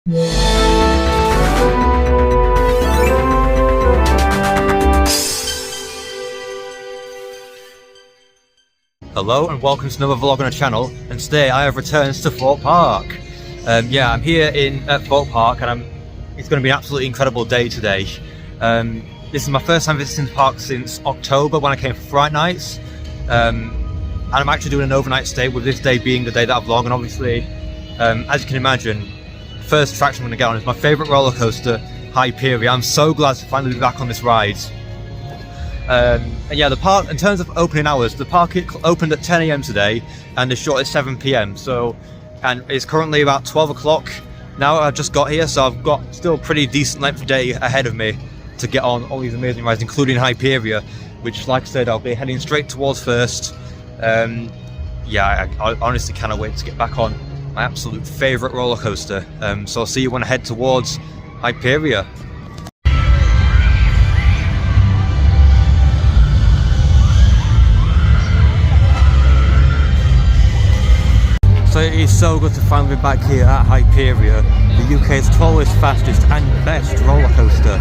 Hello and welcome to another vlog on the channel, and today I have returned to Thorpe Park. Yeah, I'm here at Thorpe Park, and it's going to be an absolutely incredible day today. This is my first time visiting the park since October when I came for Fright Nights, and I'm actually doing an overnight stay, with this day being the day that I vlog. And obviously, as you can imagine, the first attraction I'm going to get on is my favourite roller coaster, Hyperia. I'm so glad to finally be back on this ride. And yeah, the park, in terms of opening hours, the park opened at 10 AM today and is shut at 7 PM. So, and it's currently about 12 o'clock now. I just got here, so I've got still a pretty decent length of day ahead of me to get on all these amazing rides, including Hyperia, which, like I said, I'll be heading straight towards first. Yeah, I honestly cannot wait to get back on my absolute favourite roller coaster. So I'll see you when I head towards Hyperia. So it is so good to finally be back here at Hyperia, the UK's tallest, fastest and best roller coaster.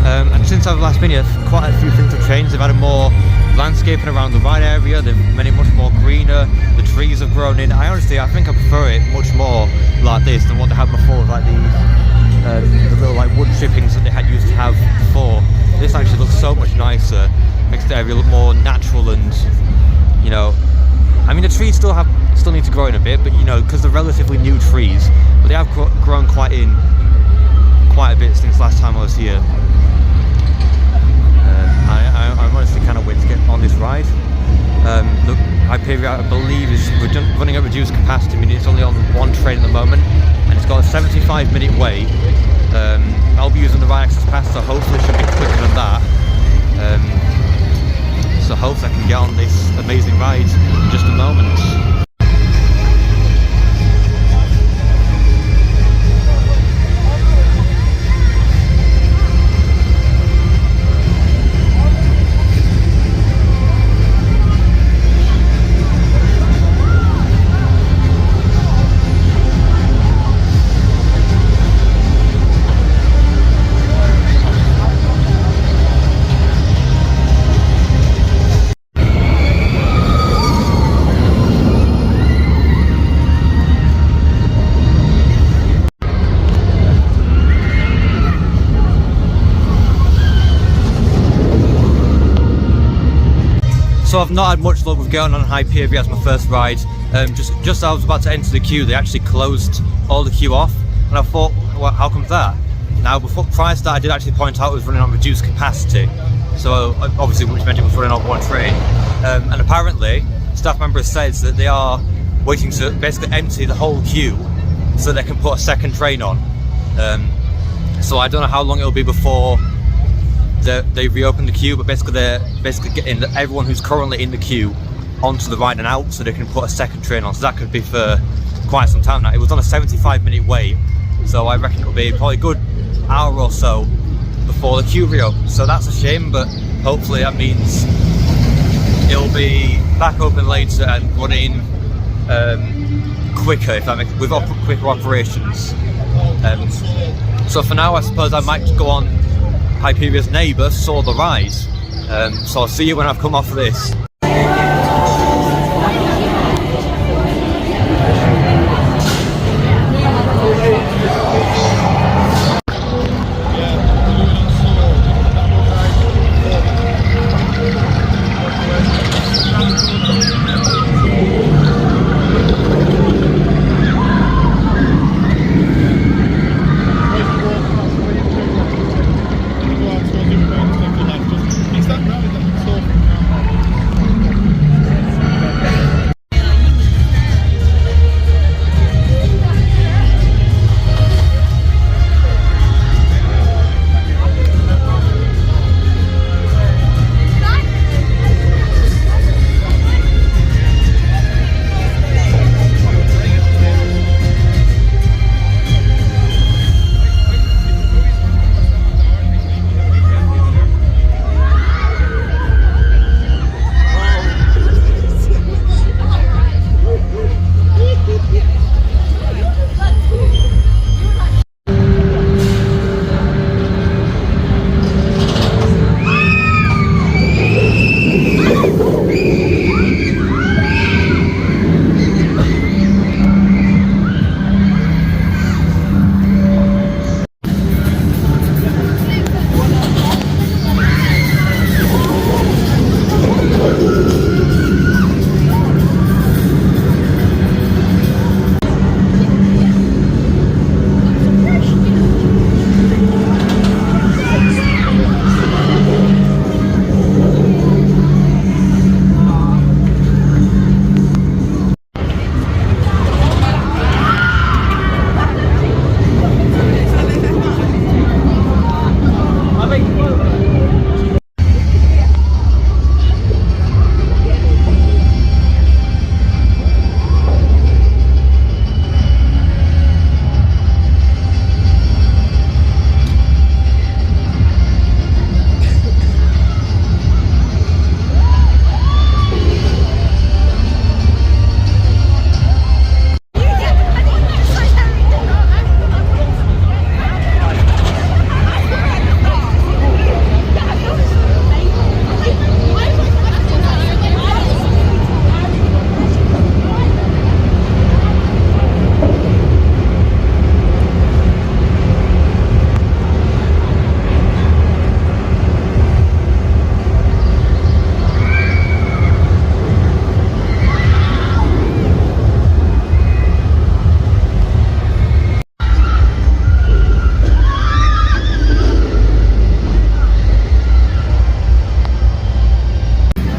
And since I've last been here, quite a few things have changed. They've added more landscaping around the ride area, they've made it much more greener, the trees have grown in. I think I prefer it much more like this than what they had before, with like the little like wood chippings that they had used to have before. This actually looks so much nicer, makes the area look more natural, and you know, I mean, the trees still need to grow in a bit, but you know, because they're relatively new trees, but they have grown quite a bit since last time I was here. I honestly cannot wait to get on this ride. Look, Hyperia, I believe, is running at reduced capacity. I mean, it's only on one train at the moment, and it's got a 75-minute wait. I'll be using the ride access pass, so hopefully it should be quicker than that. So hopefully I can get on this amazing ride in just a moment. So I've not had much luck with getting on Hyperia as my first ride. Just as I was about to enter the queue, they actually closed all the queue off, and I thought, well, how comes that? Now, prior to that, I did actually point out it was running on reduced capacity, so obviously, which meant it was running on one train. And apparently, staff members said that they are waiting to basically empty the whole queue so they can put a second train on. So I don't know how long it'll be before they reopen the queue, but basically they're getting everyone who's currently in the queue onto the ride and out, so they can put a second train on. So that could be for quite some time now. It was on a 75-minute wait, so I reckon it'll be probably a good hour or so before the queue reopens. So that's a shame, but hopefully that means it'll be back open later and running quicker, if that makes, with quicker operations. So for now, I suppose I might go on Hyperia's neighbour, Saw the Ride. So I'll see you when I've come off of this.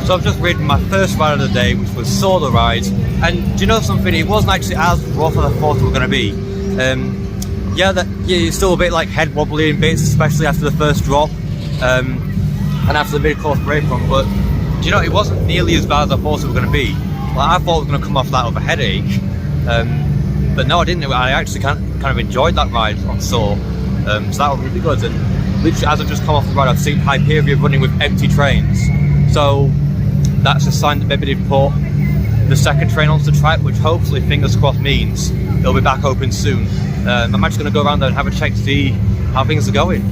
So I've just ridden my first ride of the day, which was solo ride. And do you know something? It wasn't actually as rough as I thought it was going to be. Yeah, it's still a bit like head wobbly in bits, especially after the first drop and after the mid-course brake run. But do you know, it wasn't nearly as bad as I thought it was going to be. Like, I thought I was going to come off that with a headache, but no, I didn't. I actually kind of enjoyed that ride on sore, so that was really good. And literally, as I've just come off the ride, I've seen Hyperia running with empty trains. So that's a sign that maybe they've put the second train onto the track, which hopefully, fingers crossed, means it'll be back open soon. I'm actually going to go around there and have a check to see how things are going.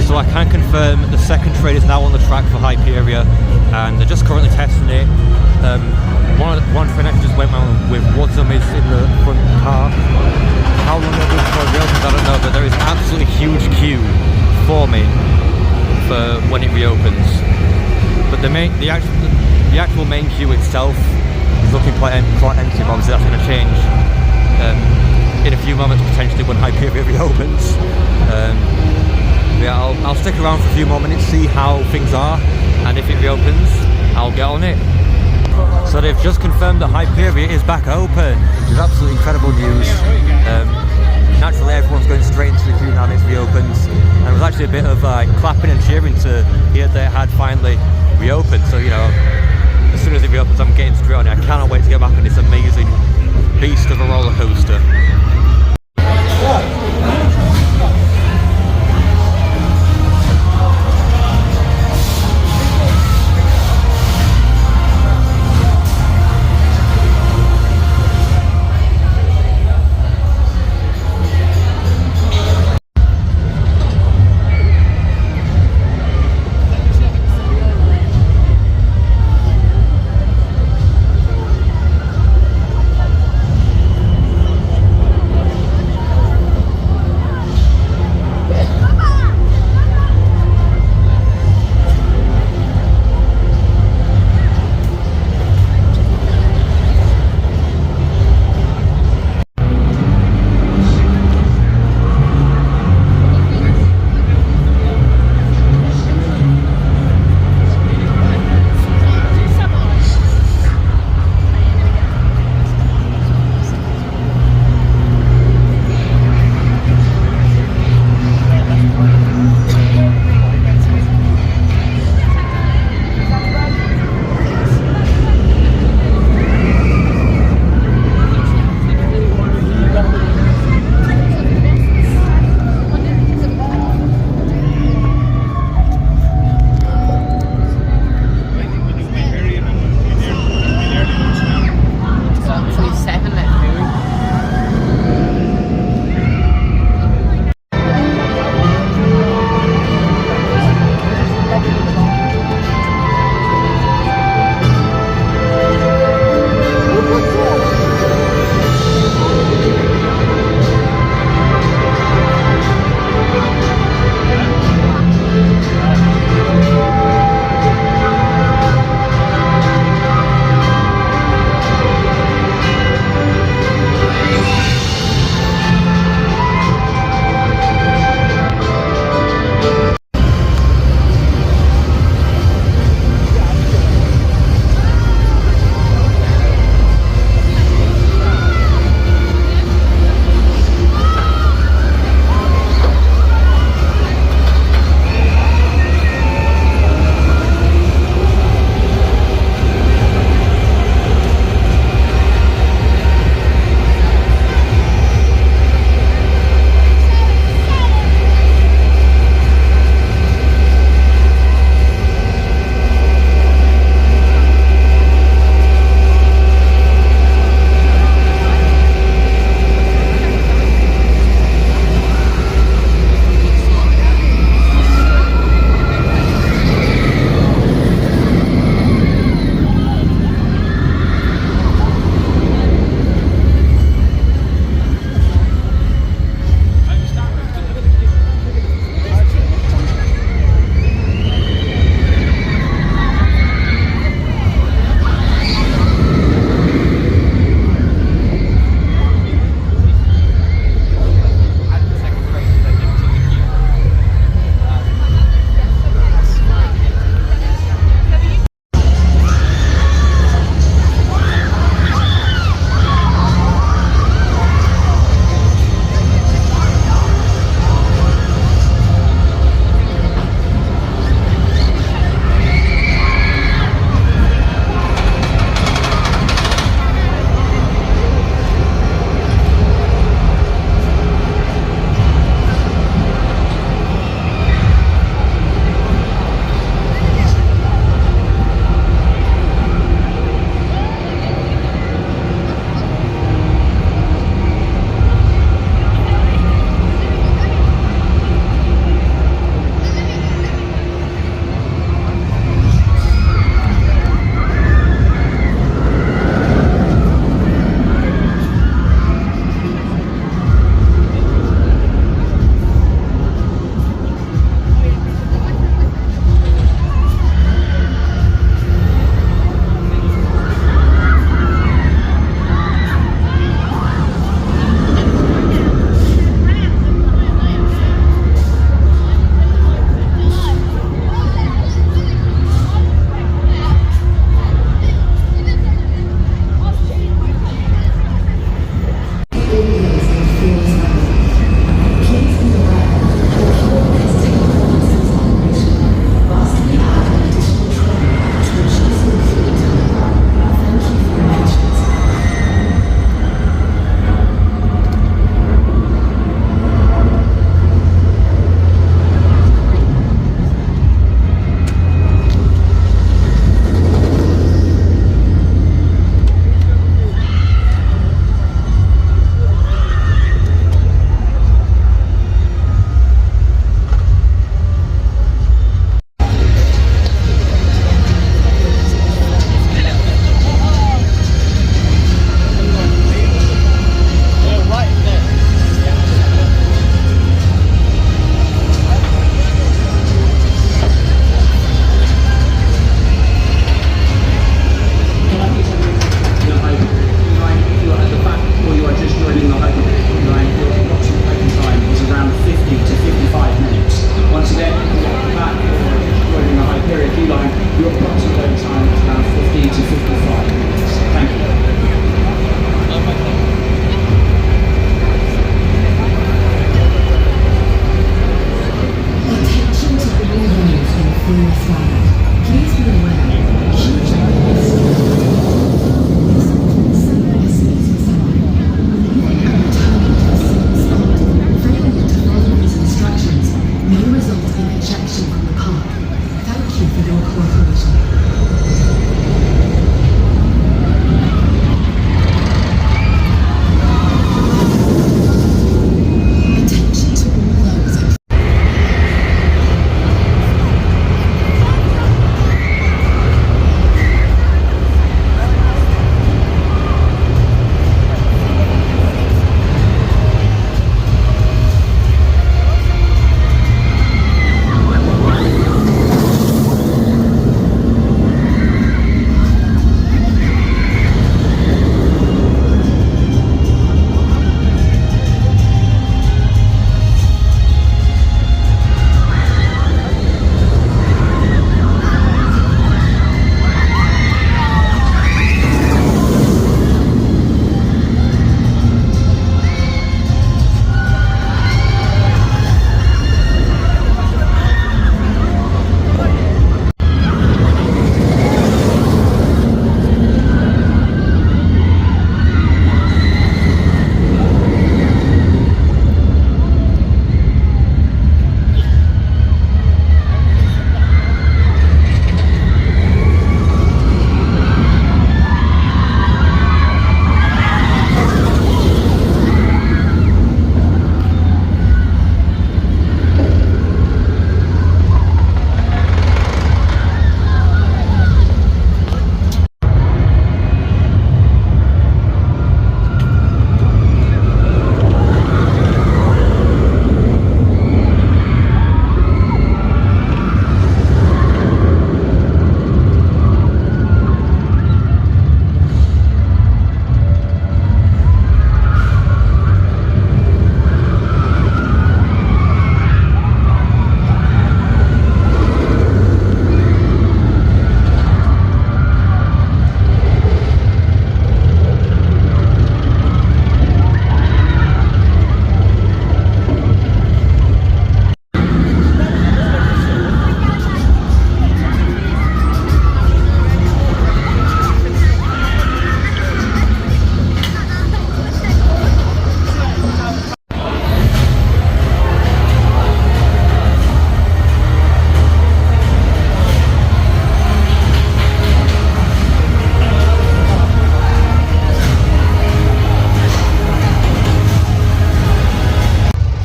So I can confirm the second train is now on the track for Hyperia, and they're just currently testing it. One train actually just went round with Woodham is in the front car. How long it'll be before it reopens, I don't know, but there is an absolutely huge queue forming for when it reopens. But the actual main queue itself is looking quite empty. Obviously that's going to change in a few moments, potentially, when Hyperia reopens. Yeah, I'll stick around for a few more minutes, see how things are, and if it reopens, I'll get on it. So they've just confirmed that Hyperia is back open, which is absolutely incredible news. Naturally, everyone's going straight into the queue now that it reopens, and it was actually a bit of clapping and cheering to hear that it had finally reopened. So, you know, as soon as it reopens, I'm getting straight on it. I cannot wait to get back on this amazing beast of a roller coaster.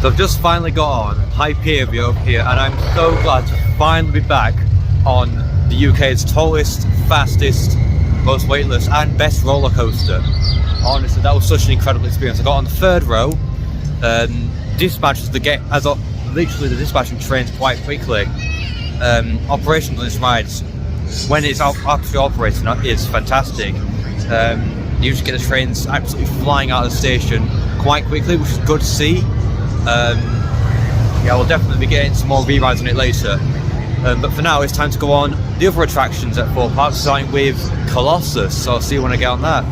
So I've just finally got on Hyperia up here, and I'm so glad to finally be back on the UK's tallest, fastest, most weightless and best roller coaster. Honestly, that was such an incredible experience. I got on the third row. Dispatches literally the dispatching trains quite quickly. Operations on this ride, when it's actually operating, is fantastic. You just get the trains absolutely flying out of the station quite quickly, which is good to see. Yeah, we'll definitely be getting some more re-rides on it later. But for now, it's time to go on the other attractions at Thorpe Park, starting with Colossus. So I'll see you when I get on that.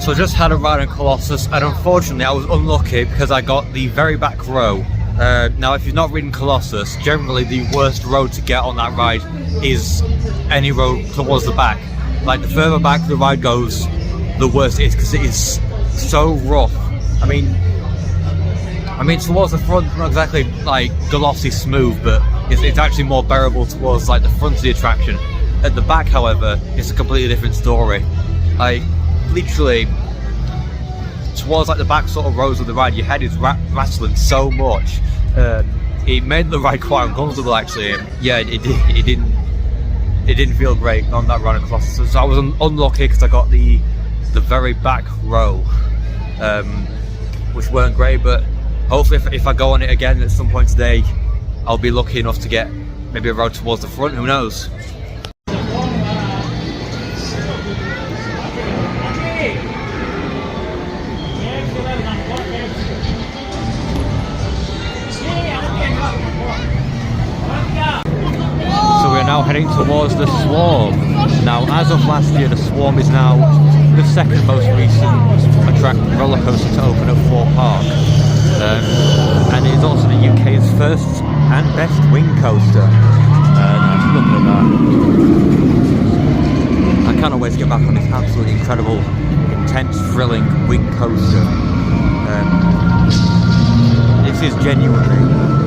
So I just had a ride on Colossus, and unfortunately I was unlucky because I got the very back row. Now if you've not ridden Colossus, generally the worst road to get on that ride is any road towards the back. Like the further back the ride goes, the worse it is, because it is so rough. I mean towards the front, not exactly like glossy smooth, but it's actually more bearable towards like the front of the attraction. At the back, however, it's a completely different story. literally towards like the back sort of rows of the ride, your head is rattling so much. It made the ride quite uncomfortable actually. Yeah, it didn't feel great on that run across. So I was unlucky because I got the very back row, which weren't great. But hopefully, if I go on it again at some point today, I'll be lucky enough to get maybe a row towards the front. Who knows? So we're now heading towards the Swarm. Now, as of last year, the Swarm is now the second most recent roller coaster to open at Thorpe Park, and it is also the UK's first and best wing coaster. Nice, look at that. I cannot wait to get back on this absolutely incredible, intense, thrilling wing coaster. This is genuinely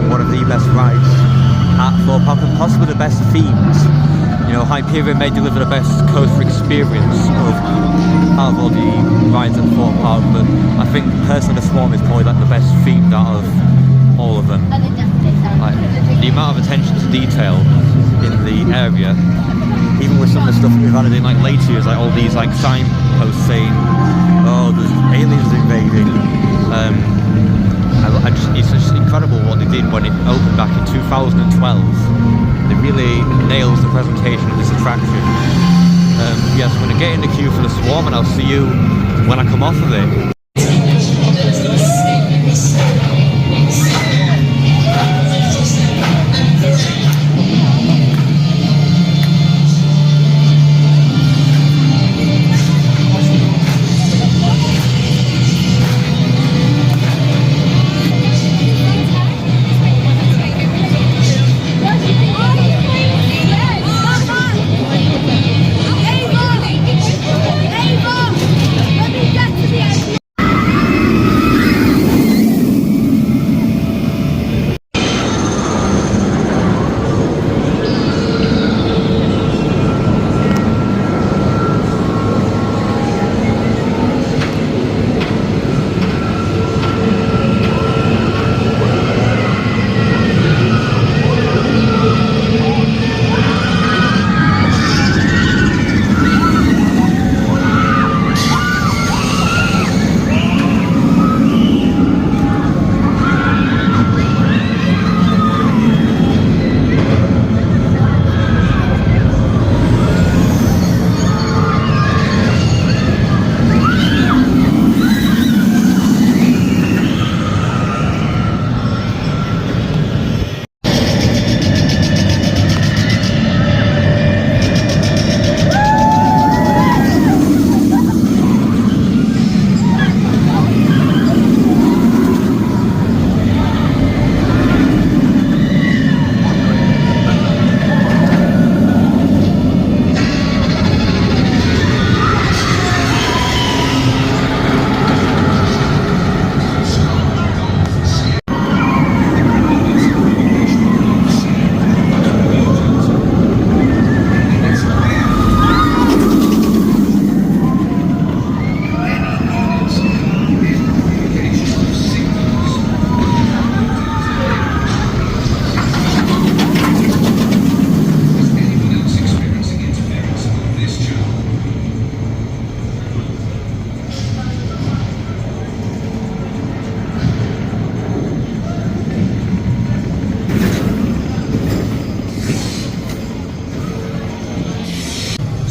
one of the best rides at Thorpe Park, and possibly the best themes. You know, Hyperia may deliver the best coaster experience out of all the rides at Thorpe Park, but I think personally the Swarm is probably like the best themed out of all of them. Like, the amount of attention to detail in the area, even with some of the stuff we've added in like later years, like all these like signposts saying, oh, there's aliens invading. It's just incredible what they did when it opened back in 2012. It really nails the presentation of this attraction. Yes, I'm going to get in the queue for the Swarm, and I'll see you when I come off of it.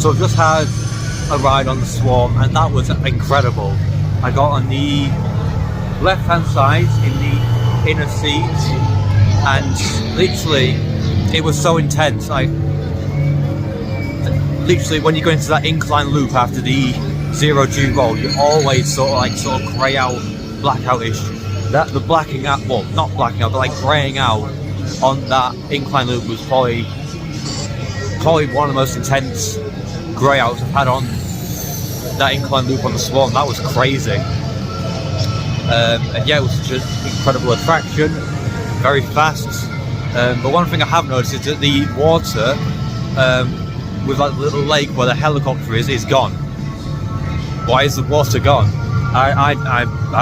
So I've just had a ride on the Swarm, and that was incredible. I got on the left hand side in the inner seat, and literally it was so intense. Like literally when you go into that incline loop after the 0G roll, you always sort of grey out, blackout-ish. That the blacking out, well, not blacking out, but like greying out on that incline loop was probably one of the most intense grey outs I've had on that incline loop on the Swarm. That was crazy. And yeah, it was such an incredible attraction, very fast. But one thing I have noticed is that the water with like the little lake where the helicopter is gone. why is the water gone? I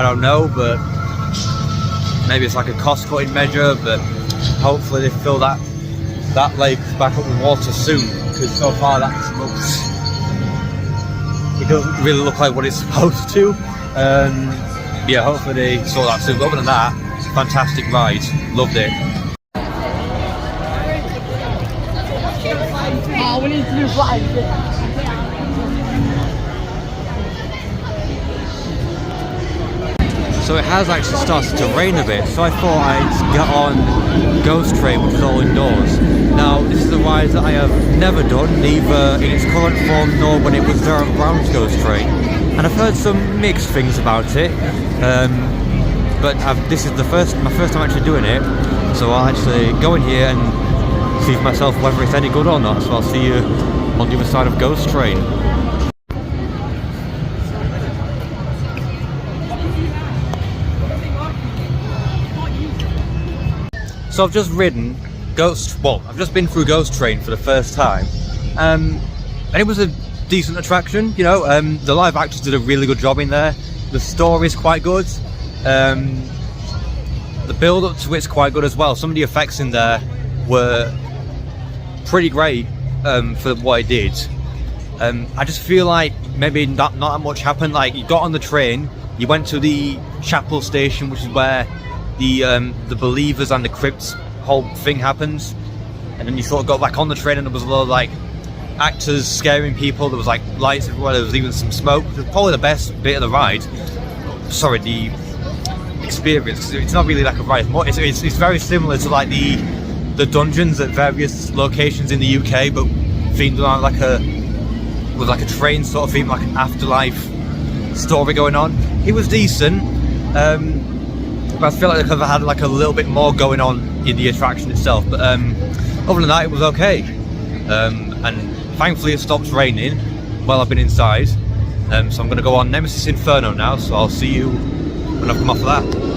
don't know, but maybe it's like a cost-cutting measure. But hopefully they fill that lake back up with water soon, because so far it doesn't really look like what it's supposed to. Yeah, hopefully they sort that soon. But other than that, fantastic ride, loved it. So it has actually started to rain a bit, so I thought I'd get on Ghost Train, which is all indoors. Now, this is a ride that I have never done, neither in its current form nor when it was Darren Brown's Ghost Train, and I've heard some mixed things about it. But this is my first time actually doing it, so I'll actually go in here and see for myself whether it's any good or not. So I'll see you on the other side of Ghost Train. So I've just ridden I've just been through Ghost Train for the first time, and it was a decent attraction. You know, the live actors did a really good job in there. The story's quite good. The build up to it's quite good as well. Some of the effects in there were pretty great for what it did. I just feel like maybe not that much happened. Like, you got on the train, you went to the chapel station, which is where the believers and the crypts whole thing happens, and then you sort of got back on the train and there was a lot of like actors scaring people. There was like lights everywhere, there was even some smoke. It was probably the best bit of the ride. Sorry, the experience, because it's not really like a ride. It's very similar to like the dungeons at various locations in the UK, but themed around with like a train sort of theme, like an afterlife story going on. It was decent, but I feel like they could have had like a little bit more going on in the attraction itself. But other than that, it was okay. And thankfully it stopped raining while I've been inside. So I'm going to go on Nemesis Inferno now, so I'll see you when I've come off of that.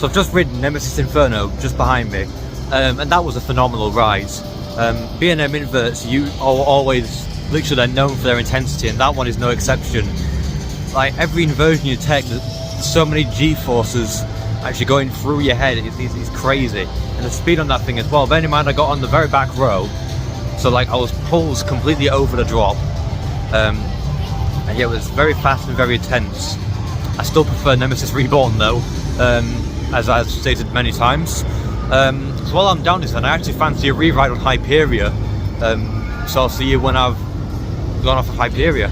So I've just ridden Nemesis Inferno just behind me, and that was a phenomenal ride. B&M inverts, you are always literally they're known for their intensity, and that one is no exception. Like every inversion you take, there's so many G-forces actually going through your head. It's crazy, and the speed on that thing as well. Bear in mind, I got on the very back row, so like I was pulled completely over the drop, and yeah, it was very fast and very intense. I still prefer Nemesis Reborn though, as I've stated many times. So while I'm down this one, I actually fancy a re-ride on Hyperia, so I'll see you when I've gone off of Hyperia.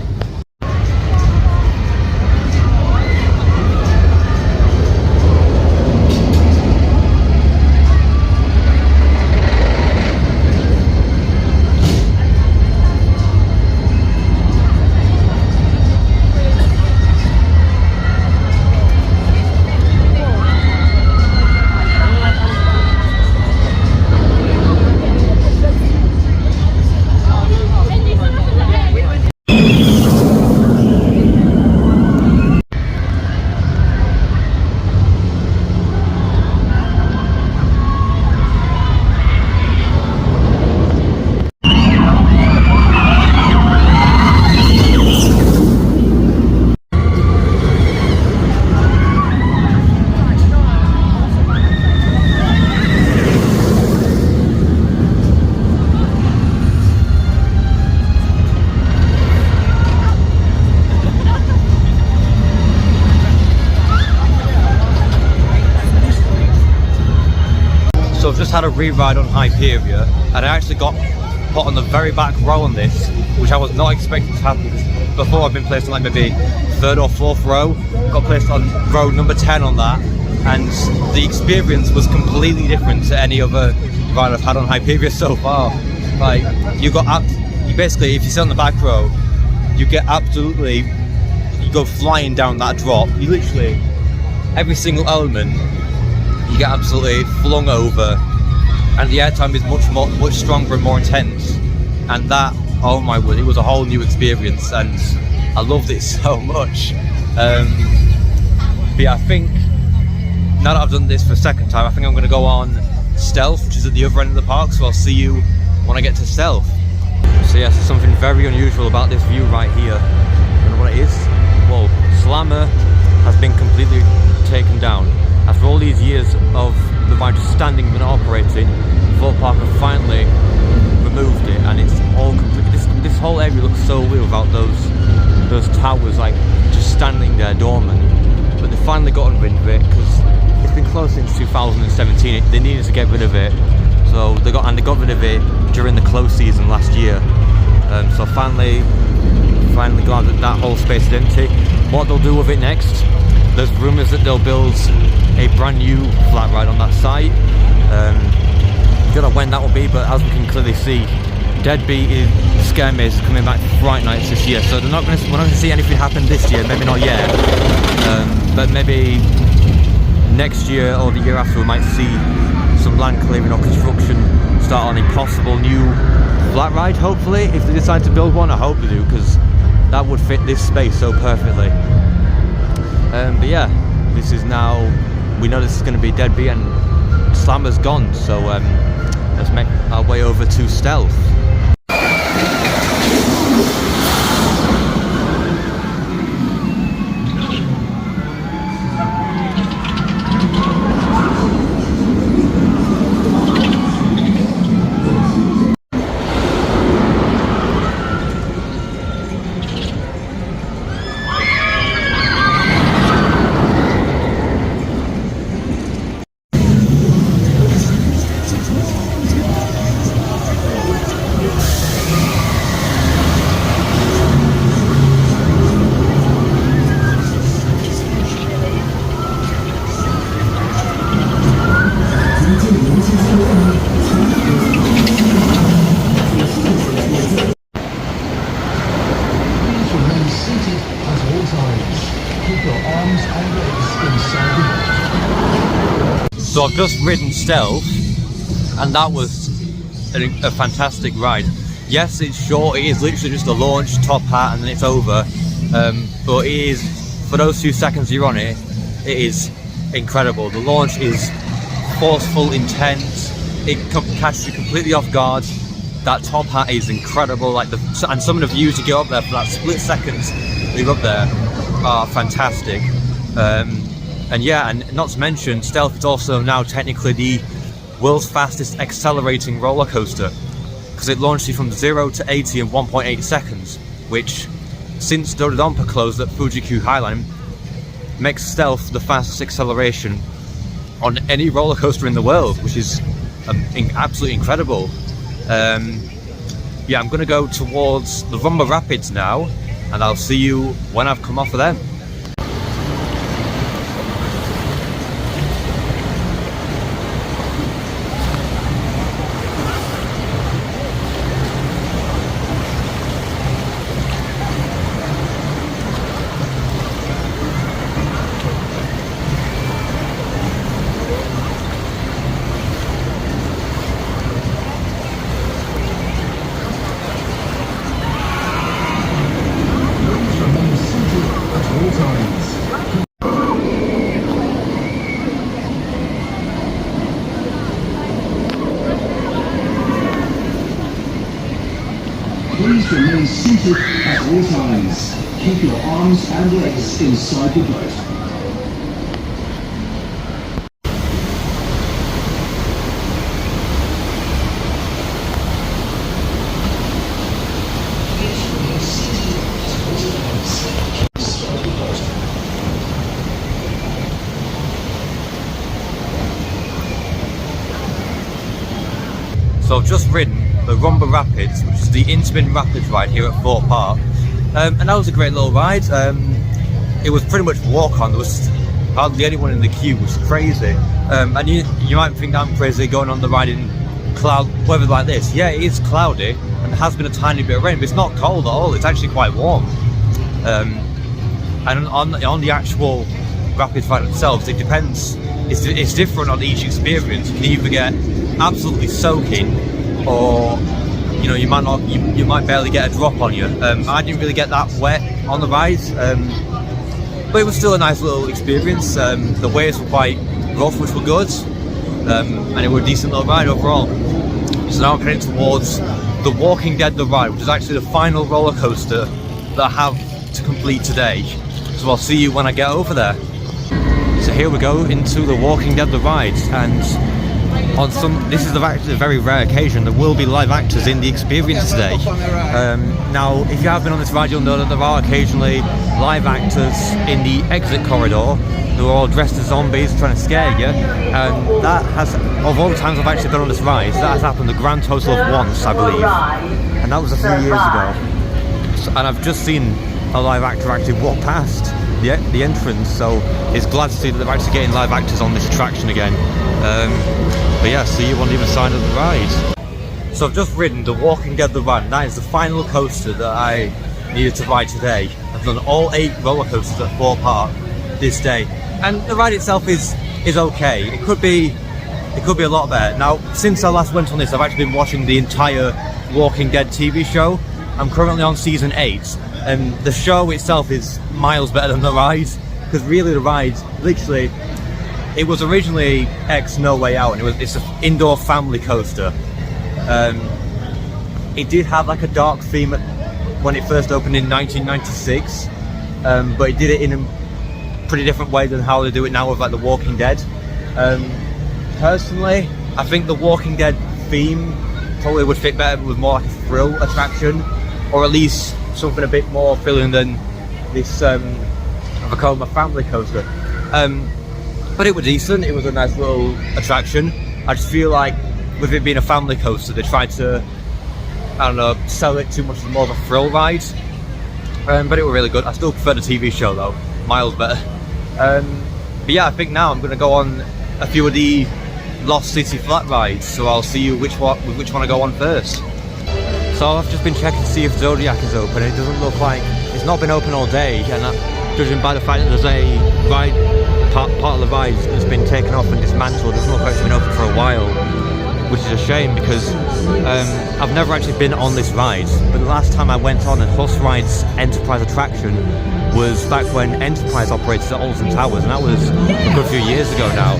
So I've just had a re-ride on Hyperia, and I actually got put on the very back row on this, which I was not expecting to happen, because before I've been placed on like maybe 3rd or 4th row. Got placed on row number 10 on that, and the experience was completely different to any other ride I've had on Hyperia so far. Like you basically, if you sit on the back row, you go flying down that drop. You literally, every single element, you get absolutely flung over, and the airtime is much stronger and more intense. And that, oh my word, it was a whole new experience, and I loved it so much. But yeah, I think now that I've done this for a second time, I think I'm going to go on Stealth, which is at the other end of the park. So I'll see you when I get to Stealth. So yes, there's something very unusual about this view right here. I don't know what it is. Well, Slammer has been completely taken down. After all these years of the ride just standing and operating, Thorpe Park have finally removed it, and it's all complete. This whole area looks so weird without those towers like just standing there dormant. But they finally gotten rid of it, because it's been closed since 2017. They needed to get rid of it, so they got rid of it during the close season last year. So finally glad that whole space is empty. What they'll do with it next? There's rumours that they'll build a brand new flat ride on that site. Don't know when that will be, but as we can clearly see, Deadbeat is Scare Maze is coming back for Fright Nights this year, so we're not going to see anything happen this year. Maybe not yet, but maybe next year or the year after we might see some land clearing or construction start on a possible new flat ride. Hopefully, if they decide to build one, I hope they do, because that would fit this space so perfectly. But yeah, this is now, we know this is going to be Deadbeat and Slammer's gone, so let's make our way over to Stealth. So I've just ridden Stealth, and that was a fantastic ride. Yes, it's short, it is literally just a launch, top hat, and then it's over. But it is, for those few seconds you're on it, it is incredible. The launch is forceful, intense. It catches you completely off guard. That top hat is incredible. Like and some of the views you get up there for that split second you're up there are fantastic. And yeah, and not to mention, Stealth is also now technically the world's fastest accelerating roller coaster, because it launched you from 0 to 80 in 1.8 seconds, which, since Dodonpa closed at Fuji-Q Highline, makes Stealth the fastest acceleration on any roller coaster in the world, which is absolutely incredible. Yeah, I'm going to go towards the Rumba Rapids now, and I'll see you when I've come off of them. Please remain seated at all times. Keep your arms and legs inside the boat. So I've just ridden the Rumba Rapids, which is the in-spin rapids ride here at Thorpe Park, and that was a great little ride. It was pretty much walk-on. There was hardly anyone in the queue, which was crazy. And you might think I'm crazy going on the ride in cloud weather like this. Yeah, it is cloudy, and there has been a tiny bit of rain, but it's not cold at all. It's actually quite warm. And on the actual rapids ride itself, it depends. It's different on each experience. You can either get absolutely soaking, or you might barely get a drop on you. I didn't really get that wet on the ride, but it was still a nice little experience. The waves were quite rough, which were good, and it was a decent little ride overall. So now I'm heading towards the Walking Dead the ride, which is actually the final roller coaster that I have to complete today. So I'll see you when I get over there. So here we go into the Walking Dead the ride, and this is actually a very rare occasion, there will be live actors in the experience today. Now, if you have been on this ride, you'll know that there are occasionally live actors in the exit corridor who are all dressed as zombies trying to scare you. And that has, of all the times I've actually been on this ride, that has happened a grand total of once, I believe. And that was a few years ago. And I've just seen a live actor actually walk past the entrance, so it's glad to see that they're actually getting live actors on this attraction again. But yeah, see you on the other side of the ride. So I've just ridden the Walking Dead the ride, and that is the final coaster that I needed to ride today. I've done all 8 roller coasters at Thorpe Park this day, and the ride itself is okay. It could be a lot better. Now, since I last went on this, I've actually been watching the entire Walking Dead TV show. I'm currently on season 8, and the show itself is miles better than the ride, because really the ride, literally, it was originally No Way Out, and it's an indoor family coaster. It did have like a dark theme when it first opened in 1996, but it did it in a pretty different way than how they do it now with like the Walking Dead. Personally, I think the Walking Dead theme probably would fit better with more like a thrill attraction, or at least something a bit more thrilling than this Vekoma family coaster. But it was decent. It was a nice little attraction. I just feel like with it being a family coaster, they tried to, I don't know, sell it too much as more of a thrill ride. But it was really good. I still prefer the TV show though, miles better. But yeah, I think now I'm going to go on a few of the Lost City flat rides. So I'll see you which one I go on first. So I've just been checking to see if Zodiac is open. It doesn't look like it's not been open all day, and judging by the fact that there's a part of the ride that's been taken off and dismantled, it doesn't look like it's been open for a while. which is a shame because I've never actually been on this ride. But the last time I went on a Horse Rides Enterprise attraction was back when Enterprise operated at Alton Towers, and that was a good few years ago now.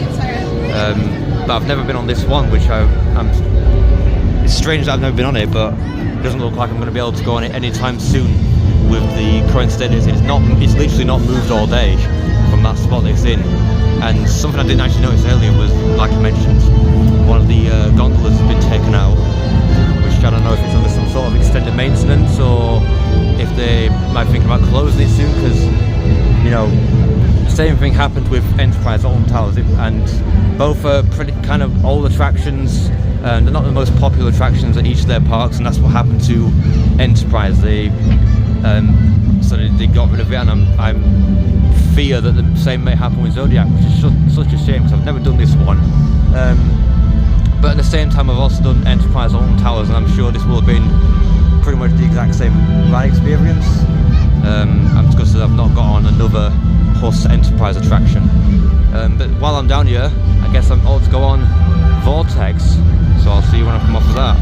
But I've never been on this one, which it's strange that I've never been on it, but it doesn't look like I'm going to be able to go on it anytime soon with the current state it's literally not moved all day from that spot it's in. And something I didn't actually notice earlier was, like I mentioned, one of the gondolas has been taken out, which I don't know if it's under some sort of extended maintenance or if they might be thinking about closing it soon, because, you know, the same thing happened with Enterprise Alton Towers, and both are pretty kind of old attractions. They're not the most popular attractions at each of their parks, and that's what happened to Enterprise. They got rid of it, and I'm fear that the same may happen with Zodiac, which is such a shame because I've never done this one. But at the same time, I've also done Enterprise Alton Towers, and I'm sure this will have been pretty much the exact same ride experience. I'm just gonna say I've not got on another Horse Enterprise attraction. But while I'm down here, I guess I'm ought to go on Vortex, so I'll see you when I come off of that.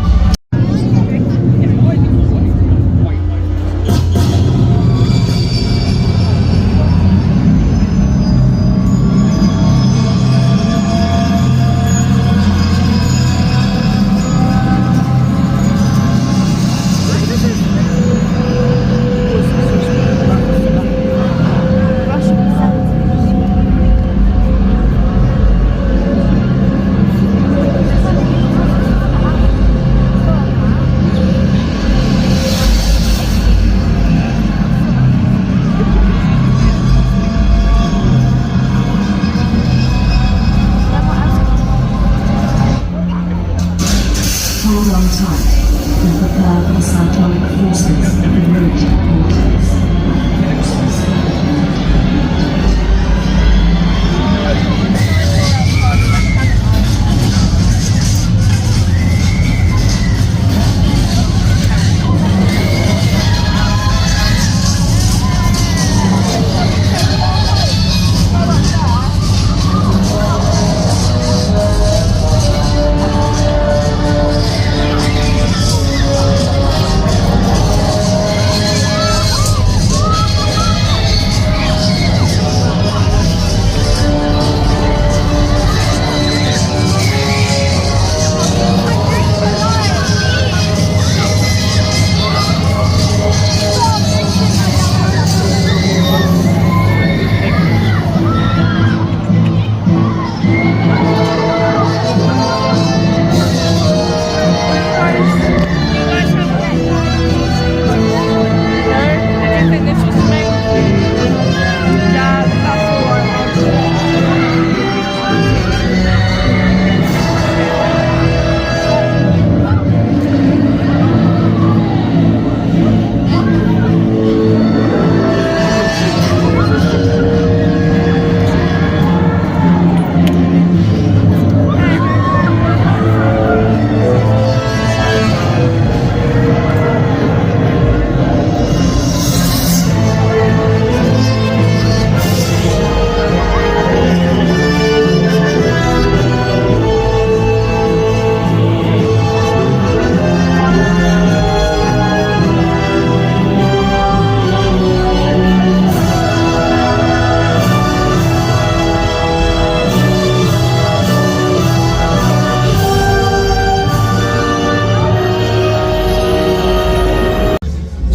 Hold on tight and prepare for the cyclonic forces of the road vortex.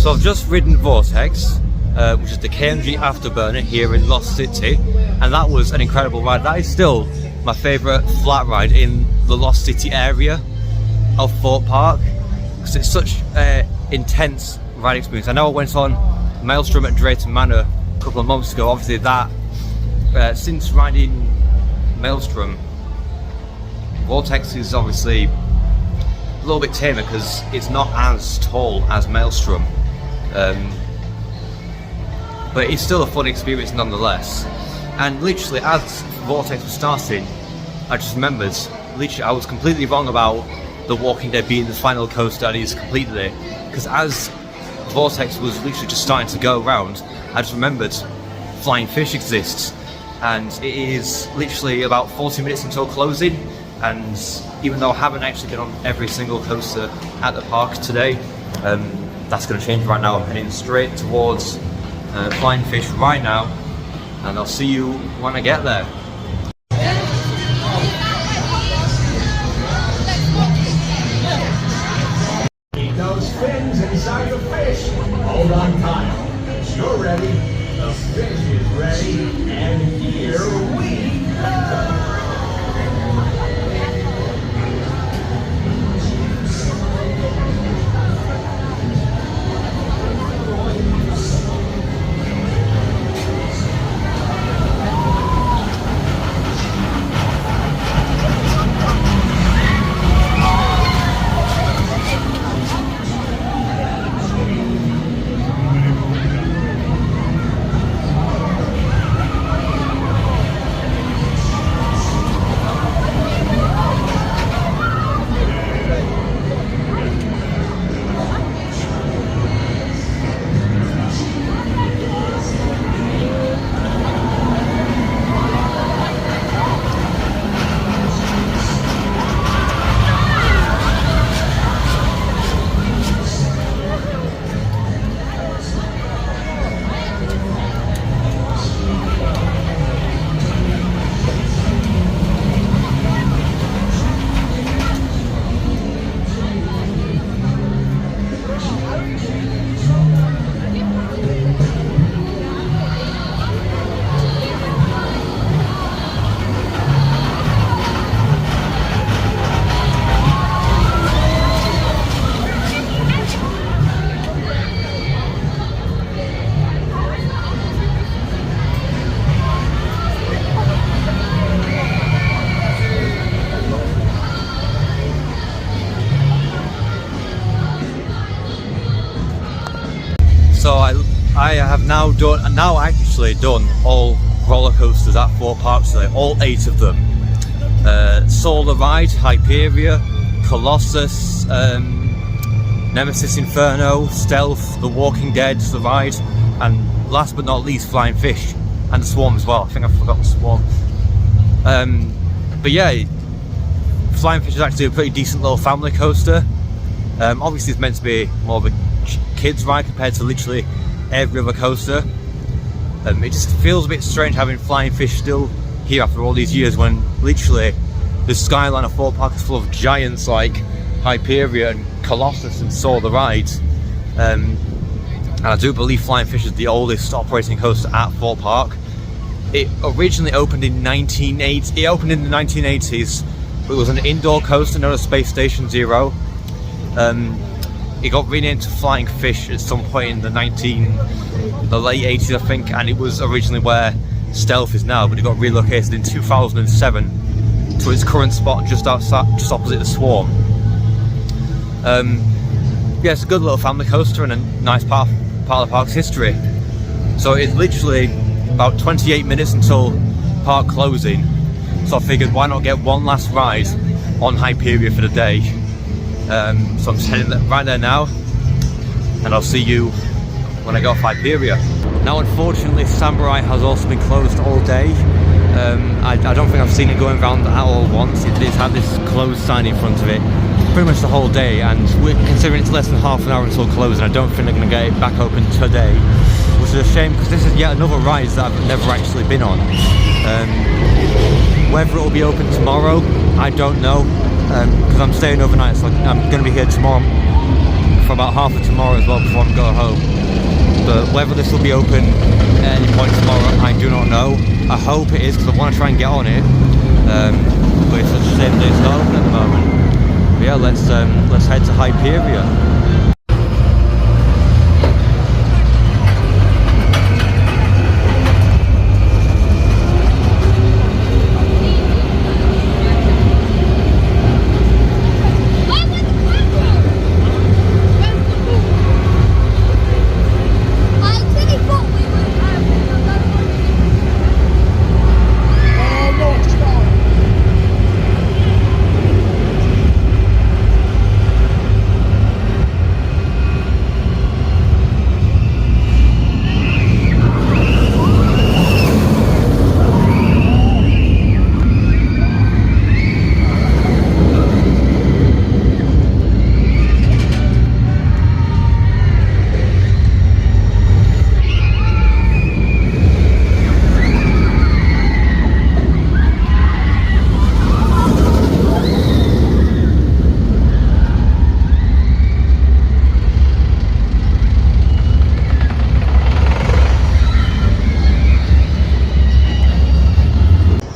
So I've just ridden Vortex, which is the KMG Afterburner here in Lost City, and that was an incredible ride. That is still my favourite flat ride in the Lost City area of Thorpe Park, because it's such an intense ride experience. I know I went on Maelstrom at Drayton Manor a couple of months ago. Obviously that, since riding Maelstrom, Vortex is obviously a little bit tamer because it's not as tall as Maelstrom. But it's still a fun experience nonetheless. And literally as Vortex was starting, I just remembered, literally I was completely wrong about The Walking Dead being the final coaster, and it is completely, because as Vortex was literally just starting to go around, I just remembered Flying Fish exists, and it is literally about 40 minutes until closing, And even though I haven't actually been on every single coaster at the park today, that's going to change right now. I'm heading straight towards Flying Fish right now, and I'll see you when I get there. Keep those fins inside the fish. Hold on, Kyle. You're ready. The fish is ready, and here we go. So I have now actually done all roller coasters at Thorpe Park today, all 8 of them. Saw the ride, Hyperia, Colossus, Nemesis Inferno, Stealth, The Walking Dead, the ride, and last but not least Flying Fish, and the Swarm as well. I think I forgot the Swarm. But yeah, Flying Fish is actually a pretty decent little family coaster. Obviously it's meant to be more of a kids ride compared to literally every other coaster. It just feels a bit strange having Flying Fish still here after all these years, when literally the skyline of Thorpe Park is full of giants like Hyperia and Colossus and Saw the Ride. And I do believe Flying Fish is the oldest operating coaster at Thorpe Park. It originally opened in 1980. It opened in the 1980s, but it was an indoor coaster known as Space Station Zero. It got renamed to Flying Fish at some point in the late 80s, I think, and it was originally where Stealth is now, but it got relocated in 2007 to its current spot just opposite the Swarm. Yeah, it's a good little family coaster and a nice part of the park's history. So it's literally about 28 minutes until park closing, so I figured why not get one last ride on Hyperia for the day. So I'm just heading right there now, and I'll see you when I get off Hyperia. Now unfortunately Samurai has also been closed all day. I don't think I've seen it going around at all once. It's had this closed sign in front of it pretty much the whole day, and we're considering it's less than half an hour until closing. I don't think they're going to get it back open today, which is a shame because this is yet another ride that I've never actually been on. Whether it will be open tomorrow, I don't know, because I'm staying overnight, so I'm going to be here tomorrow for about half of tomorrow as well before I go home. But whether this will be open at any point tomorrow, I do not know. I hope it is, because I want to try and get on it, but it's such a shame that it's not open at the moment. But yeah, let's head to Hyperia.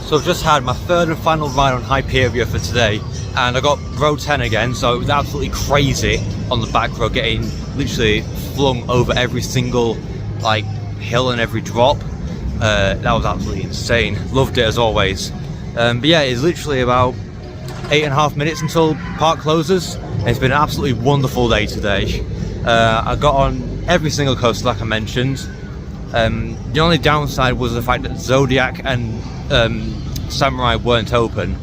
So I've just had my third and final ride on Hyperia for today, and I got row 10 again, so it was absolutely crazy on the back row, getting literally flung over every single like hill and every drop. That was absolutely insane. Loved it as always. But yeah, it's literally about 8.5 minutes until park closes. It's been an absolutely wonderful day today. I got on every single coaster like I mentioned. The only downside was the fact that Zodiac and Samurai weren't open,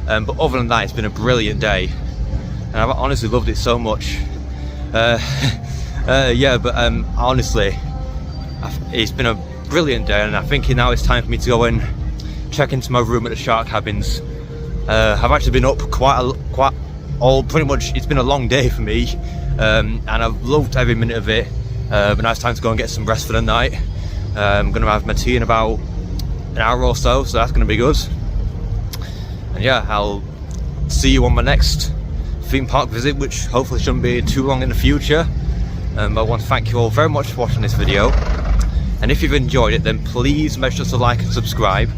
but other than that, it's been a brilliant day, and I've honestly loved it so much. Yeah, but honestly, it's been a brilliant day, and I think now it's time for me to go and check into my room at the shark cabins. I've actually been up pretty much. It's been a long day for me, and I've loved every minute of it. But now it's time to go and get some rest for the night. I'm going to have my tea in about an hour or so that's going to be good. And yeah, I'll see you on my next theme park visit, which hopefully shouldn't be too long in the future. But I want to thank you all very much for watching this video. And if you've enjoyed it, then please make sure to like and subscribe,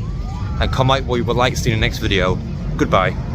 and comment what you would like to see in the next video. Goodbye.